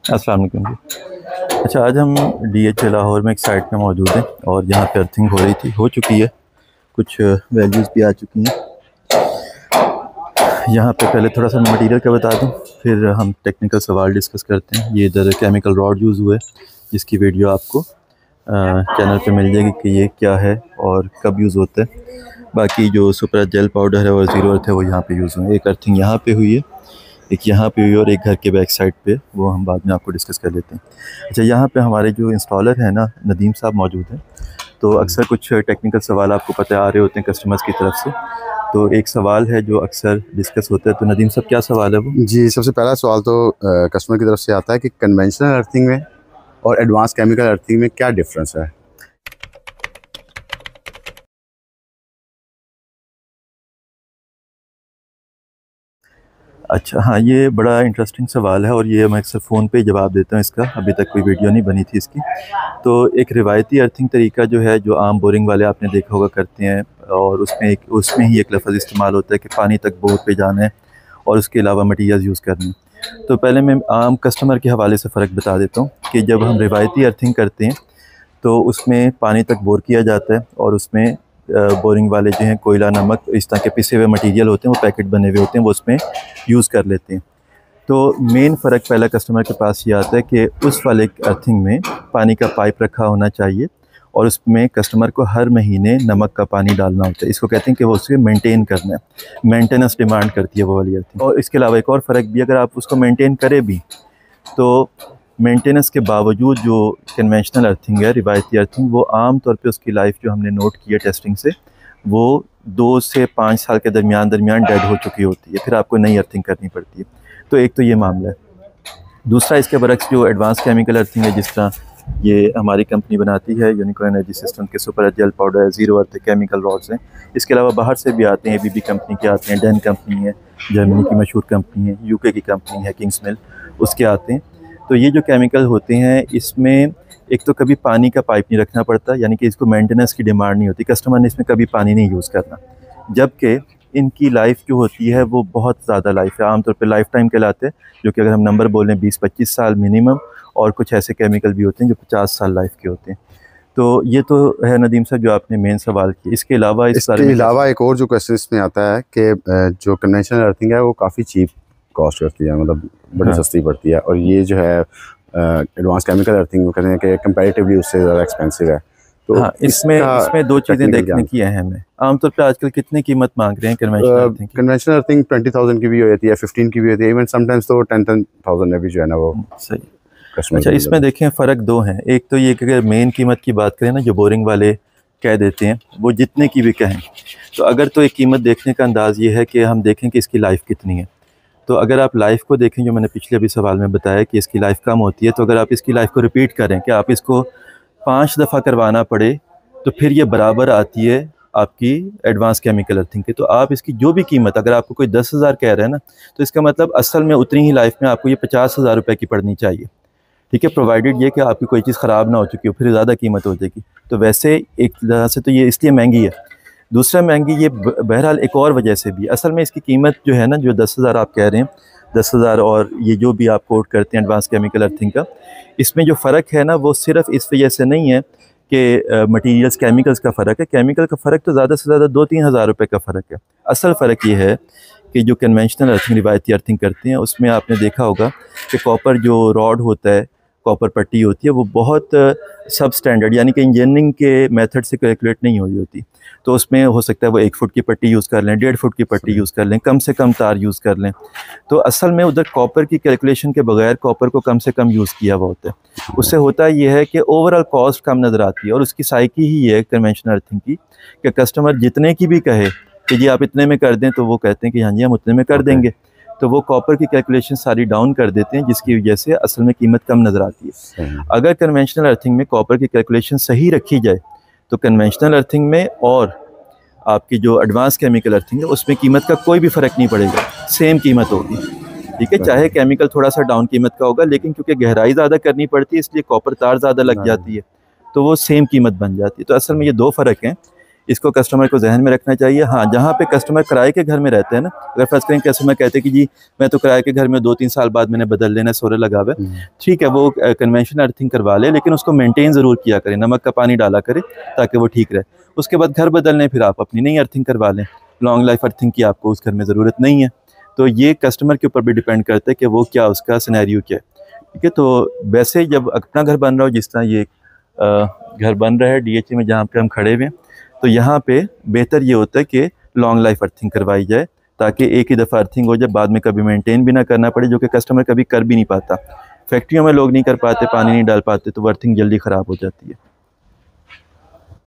अस्सलाम वालेकुम जी। अच्छा, आज हम DHA लाहौर में एक साइट पे मौजूद हैं और यहाँ पे अर्थिंग हो रही थी, हो चुकी है, कुछ वैल्यूज़ भी आ चुकी हैं। यहाँ पे पहले थोड़ा सा मटेरियल का बता दूँ, फिर हम टेक्निकल सवाल डिस्कस करते हैं। ये इधर केमिकल रॉड यूज़ हुए, जिसकी वीडियो आपको चैनल पे मिल जाएगी कि ये क्या है और कब यूज़ होता है। बाकी जो सुपर जेल पाउडर है और ज़ीरो अर्थ है वो यहाँ पे यूज़ हुए। एक अर्थिंग यहाँ पे हुई है, एक यहाँ पे हुई और एक घर के बैक साइड पे, वो हम बाद में आपको डिस्कस कर लेते हैं। अच्छा, यहाँ पे हमारे जो इंस्टॉलर हैं ना, नदीम साहब मौजूद हैं। तो अक्सर कुछ टेक्निकल सवाल आपको पता आ रहे होते हैं कस्टमर्स की तरफ से। तो एक सवाल है जो अक्सर डिस्कस होता है, तो नदीम साहब क्या सवाल है वो? जी, सबसे पहला सवाल तो कस्टमर की तरफ से आता है कि कन्वेंशनल अर्थिंग में और एडवांस केमिकल अर्थिंग में क्या डिफरेंस है। अच्छा, हाँ, ये बड़ा इंटरेस्टिंग सवाल है और ये मैं अक्सर फ़ोन पे जवाब देता हूँ इसका। अभी तक कोई वीडियो नहीं बनी थी इसकी। तो एक रिवायती अर्थिंग तरीका जो है, जो आम बोरिंग वाले आपने देखा होगा करते हैं, और उसमें ही एक लफ्ज़ इस्तेमाल होता है कि पानी तक बोर पे जाना है और उसके अलावा मटीरियल यूज़ करने हैं। तो पहले मैं आम कस्टमर के हवाले से फ़र्क बता देता हूँ कि जब हम रिवायती अर्थिंग करते हैं तो उसमें पानी तक बोर किया जाता है और उसमें बोरिंग वाले जो हैं कोयला, नमक, इस तरह के पिसे हुए मटेरियल होते हैं, वो पैकेट बने हुए होते हैं, वो उसमें यूज़ कर लेते हैं। तो मेन फ़र्क पहला कस्टमर के पास ये आता है कि उस वाले अर्थिंग में पानी का पाइप रखा होना चाहिए और उसमें कस्टमर को हर महीने नमक का पानी डालना होता है। इसको कहते हैं कि वो उसे मेंटेन करना है, मेंटेनेंस डिमांड करती है वो वाली अर्थिंग। और इसके अलावा एक और फ़र्क भी, अगर आप उसको मेंटेन करें भी तो मेंटेनेंस के बावजूद जो कन्वेंशनल अर्थिंग है, रिवायती अर्थिंग, वो आम तौर पे उसकी लाइफ जो हमने नोट की है टेस्टिंग से, वो 2 से 5 साल के दरमियान डेड हो चुकी होती है, फिर आपको नई अर्थिंग करनी पड़ती है। तो एक तो ये मामला है। दूसरा, इसके बरक्स जो एडवांस केमिकल अर्थिंग है, जिस तरह ये हमारी कंपनी बनाती है, यूनिको एनर्जी सिस्टम के सुपर जेल पाउडर है, ज़ीरो अर्थ केमिकल रॉड्स हैं। इसके अलावा बाहर से भी आते हैं, ABB कंपनी के आते हैं, डेन कंपनी है, जर्मनी की मशहूर कंपनी है, UK की कंपनी है किंग्समिल, उसके आते हैं। तो ये जो केमिकल होते हैं, इसमें एक तो कभी पानी का पाइप नहीं रखना पड़ता, यानी कि इसको मेंटेनेंस की डिमांड नहीं होती, कस्टमर ने इसमें कभी पानी नहीं यूज़ करना। जबकि इनकी लाइफ जो होती है वो बहुत ज़्यादा लाइफ है, आमतौर पे लाइफ टाइम कहलाते हैं, जो कि अगर हम नंबर बोलें 20-25 साल मिनिमम, और कुछ ऐसे केमिकल भी होते हैं जो 50 साल लाइफ के होते हैं। तो ये तो है नदीम साहब जो आपने मेन सवाल किया। इसके अलावा एक और जो क्वेश्चन इसमें आता है कि जो कन्वेंशनल अर्थिंग है वो काफ़ी चीप कॉस्ट करती है, मतलब बड़ी सस्ती पड़ती है, और ये जो है एडवांस केमिकल अर्थिंग वो कहते हैं कि कंपैरेटिवली उससे ज़्यादा एक्सपेंसिव है। तो हाँ, इसमें दो चीज़ें देखने की अहम है। आमतौर पे आजकल कितनी कीमत मांग रहे हैं कन्वेंशनल अर्थिंग की? कन्वेंशनल अर्थिंग 20,000 की भी होती है, 15 की भी होती है, इवन समटाइम्स तो 10,000 में भी जो है ना वो सही। अच्छा, इसमें देखें फ़र्क दो हैं। एक तो ये कि अगर मेन कीमत की बात करें ना, जो बोरिंग वाले कह देते हैं, वो जितने की भी कहें, तो अगर तो एक कीमत देखने का अंदाज़ ये है कि हम देखें कि इसकी लाइफ कितनी है। तो अगर आप लाइफ को देखें, जो मैंने पिछले भी सवाल में बताया कि इसकी लाइफ कम होती है, तो अगर आप इसकी लाइफ को रिपीट करें कि आप इसको 5 दफ़ा करवाना पड़े, तो फिर ये बराबर आती है आपकी एडवांस केमिकल अर्थिंग के। तो आप इसकी जो भी कीमत, अगर आपको कोई 10,000 कह रहा है ना, तो इसका मतलब असल में उतनी ही लाइफ में आपको ये 50,000 रुपये की पड़नी चाहिए। ठीक है, प्रोवाइडेड ये कि आपकी कोई चीज़ ख़राब ना हो चुकी हो, फिर ज़्यादा कीमत हो जाएगी। तो वैसे एक तरह से तो ये इसलिए महंगी है। दूसरा, महंगी ये बहरहाल एक और वजह से भी। असल में इसकी कीमत जो है ना, जो 10,000 आप कह रहे हैं, 10,000 और ये जो भी आप कोट करते हैं एडवांस केमिकल अर्थिंग का, इसमें जो फ़र्क है ना, वो सिर्फ इस वजह से नहीं है कि मटीरियल्स केमिकल्स का फ़र्क है। केमिकल का फ़र्क तो ज़्यादा से ज़्यादा 2-3 हज़ार रुपये का फ़र्क है। असल फ़र्क ये है कि जो कन्वेंशनल अर्थिंग, रिवायती अर्थिंग करते हैं, उसमें आपने देखा होगा कि कॉपर जो रॉड होता है, कॉपर पट्टी होती है, वो बहुत सब स्टैंडर्ड, यानी कि इंजीनियरिंग के मेथड से कैलकुलेट नहीं हुई होती। तो उसमें हो सकता है वो 1 फुट की पट्टी यूज़ कर लें, 1.5 फुट की पट्टी यूज़ कर लें, कम से कम तार यूज़ कर लें। तो असल में उधर कॉपर की कैलकुलेशन के बगैर कॉपर को कम से कम यूज़ किया हुआ होता है। उससे होता ये है कि ओवरऑल कॉस्ट कम नज़र आती है, और उसकी साइकी ही है कन्वेंशनल अर्थिंग की, कि कस्टमर जितने की भी कहे कि जी आप इतने में कर दें, तो वो कहते हैं कि हाँ जी हम उतने में कर देंगे। तो वो कॉपर की कैलकुलेशन सारी डाउन कर देते हैं, जिसकी वजह से असल में कीमत कम नज़र आती है। अगर कन्वेंशनल अर्थिंग में कॉपर की कैलकुलेशन सही रखी जाए, तो कन्वेंशनल अर्थिंग में और आपकी जो एडवांस केमिकल अर्थिंग है, उसमें कीमत का कोई भी फ़र्क नहीं पड़ेगा, सेम कीमत होगी। ठीक है, चाहे केमिकल थोड़ा सा डाउन कीमत का होगा, लेकिन क्योंकि गहराई ज़्यादा करनी पड़ती है, इसलिए कॉपर तार ज़्यादा लग जाती है, तो वो सेम कीमत बन जाती है। तो असल में ये दो फ़र्क हैं। इसको कस्टमर को जहन में रखना चाहिए। हाँ, जहाँ पे कस्टमर किराए के घर में रहते हैं ना, अगर फर्स्ट टाइम कस्टमर कहते हैं कि जी मैं तो किराए के घर में 2-3 साल बाद मैंने बदल लेना, सोलर लगा हुआ है, ठीक है, वो कन्वेंशनल अर्थिंग करवा ले, लेकिन उसको मेंटेन ज़रूर किया करें, नमक का पानी डाला करें ताकि वो ठीक रहे। उसके बाद घर बदलने फिर आप अपनी नई अर्थिंग करवा लें, लॉन्ग लाइफ अर्थिंग की आपको उस घर में ज़रूरत नहीं है। तो ये कस्टमर के ऊपर भी डिपेंड करता है कि वो क्या उसका सिनेरियो क्या है, ठीक है। तो वैसे जब अपना घर बन रहा हो, जिस तरह ये घर बन रहा है DHA में जहाँ पे हम खड़े हुए हैं, तो यहाँ पे बेहतर ये होता है कि लॉन्ग लाइफ अर्थिंग करवाई जाए, ताकि एक ही दफ़ा अर्थिंग हो जाए, बाद में कभी मेंटेन भी ना करना पड़े, जो कि कस्टमर कभी कर भी नहीं पाता। फैक्ट्रियों में लोग नहीं कर पाते, पानी नहीं डाल पाते, तो वो अर्थिंग जल्दी ख़राब हो जाती है।